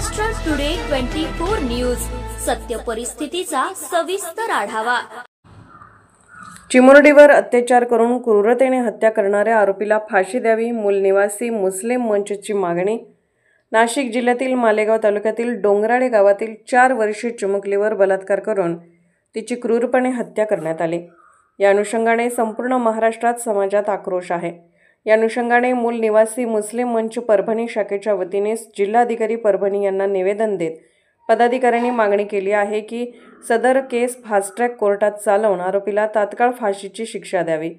Maharashtra today 24 news, सत्य परिस्थितीचा सविस्तर आढावा। चिमुरडीवर अत्याचार करून क्रूरतेने हत्या करणाऱ्या आरोपीला फाशी द्यावी, मूल निवासी मुस्लिम मंचची मागणी। नाशिक जिल्ह्यातील मालेगाव तालुक्यातील डोंगराळे गावातील 4 वर्षीय चिमुकलीवर बलात्कार करून तिची क्रूरपणे हत्या करण्यात आली। या अनुषंगाने संपूर्ण महाराष्ट्रात समाजात आक्रोश आहे। या अनुषंगाने मूल निवासी मुस्लिम मंच परभणी शाखेच्या वतीने जिल्हाधिकारी परभणी यांना निवेदन देत पदाधिकाऱ्यांनी मागणी केली आहे की सदर केस फास्ट ट्रॅक कोर्टात चालवून आरोपीला तात्काळ फाशीची शिक्षा द्यावी,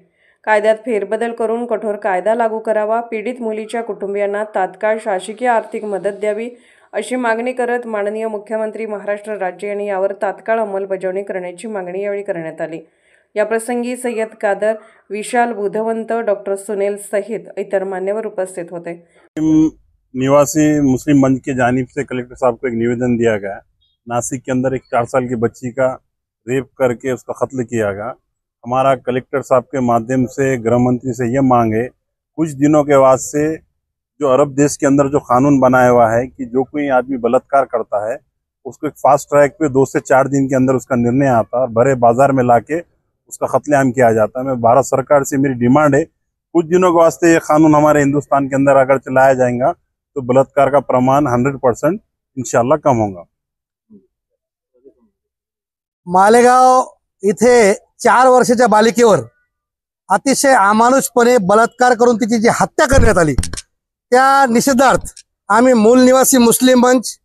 कायद्यात फेरबदल करून कठोर कायदा लागू करावा, पीडित मुलीच्या कुटुंबियांना तात्काळ शासकीय आर्थिक मदत द्यावी अशी मागणी करत माननीय मुख्यमंत्री महाराष्ट्र राज्य यांनी यावर तात्काळ अंमलबजावणी करण्याची मागणी यावेळी करण्यात आली। या प्रसंगी सय्यद कादर, विशाल बुधवंत, डॉक्टर सुनील सहित इतर मान्यवर उपस्थित होते। निवासी मुस्लिम मंच की जानिब से कलेक्टर साहब को एक निवेदन दिया गया। नासिक के अंदर एक 4 साल की बच्ची का रेप करके उसका कत्ल किया गया। हमारा कलेक्टर साहब के माध्यम से गृह मंत्री से ये मांग है, कुछ दिनों के बाद से जो अरब देश के अंदर जो कानून बनाया हुआ है कि जो कोई आदमी बलात्कार करता है उसको एक फास्ट ट्रैक पे 2 से 4 दिन के अंदर उसका निर्णय आता है और भरे बाजार में लाके उसका कत्लेआम किया जाता है। मैं भारत सरकार से मेरी डिमांड है, कुछ दिनों के वास्ते ये कानून हमारे हिंदुस्तान के अंदर अगर चलाया जाएगा तो बलात्कार का प्रमाण 100% इंशाल्लाह कम होगा। मालेगाव इथे 4 वर्षाच्या बालिकेवर अतिशय अमानुषपणे बलात्कार करून तिची जी हत्या करण्यात आली त्या निषेधार्थ आम्ही मूल निवासी मुस्लिम मंच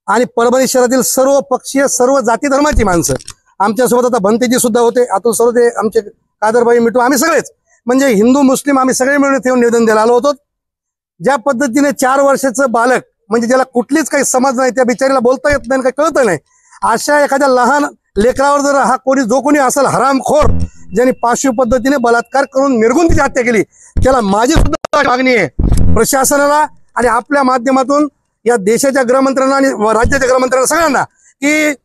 आणि परभणी शहरातील सर्व पक्षीय सर्व जाती धर्माची माणसं, आमच्यासोबत आता भंतेजी सुद्धा होते, अतुल सरोदे, आमचे कादरबाई मिठू, आम्ही सगळेच म्हणजे हिंदू मुस्लिम आम्ही सगळे मिळून इथे निवेदन द्यायला आलो होतो। ज्या पद्धतीने 4 वर्षाचं बालक म्हणजे ज्याला कुठलीच काही समज नाही, त्या बिचारीला बोलता येत नाही, काही कळत नाही, अशा एखाद्या लहान लेकरावर जर हा जो कोणी असेल हरामखोर ज्यांनी पाशवी पद्धतीने बलात्कार करून निर्गुण तिची हत्या केली, त्याला माझी सुद्धा मागणी आहे प्रशासनाला आणि आपल्या माध्यमातून या देशाच्या गृहमंत्र्यांना आणि राज्याच्या गृहमंत्र्यांना सगळ्यांना की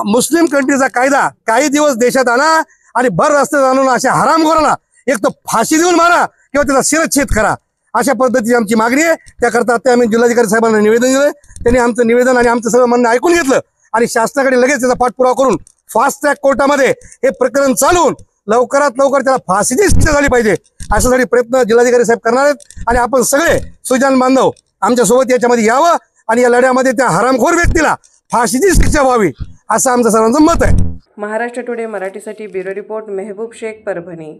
मुस्लिम कंट्रीचा कायदा काही दिवस देशात आणा आणि भर रस्त्यात आणून अशा हरामखोरांना एक तर फाशी देऊन मारा किंवा त्याचा शिरच्छेद करा, अशा पद्धतीची आमची मागणी आहे। त्याकरता आता आम्ही जिल्हाधिकारी साहेबांना निवेदन दिलं, त्यांनी आमचं निवेदन आणि आमचं सगळं म्हणणं ऐकून घेतलं आणि शासनाकडे लगेच त्याचा पाठपुरावा करून फास्ट ट्रॅक कोर्टामध्ये हे प्रकरण चालवून लवकरात लवकर त्याला फाशीची शिक्षा झाली पाहिजे अशासाठी प्रयत्न जिल्हाधिकारी साहेब करणार आहेत आणि आपण सगळे सुजान बांधव आमच्यासोबत याच्यामध्ये यावं आणि या लढ्यामध्ये त्या हरामखोर व्यक्तीला फाशीची शिक्षा व्हावी असं आमचं सर्वांचं मत आहे। महाराष्ट्र टुडे मराठीसाठी ब्युरो रिपोर्ट, मेहबूब शेख, परभणी।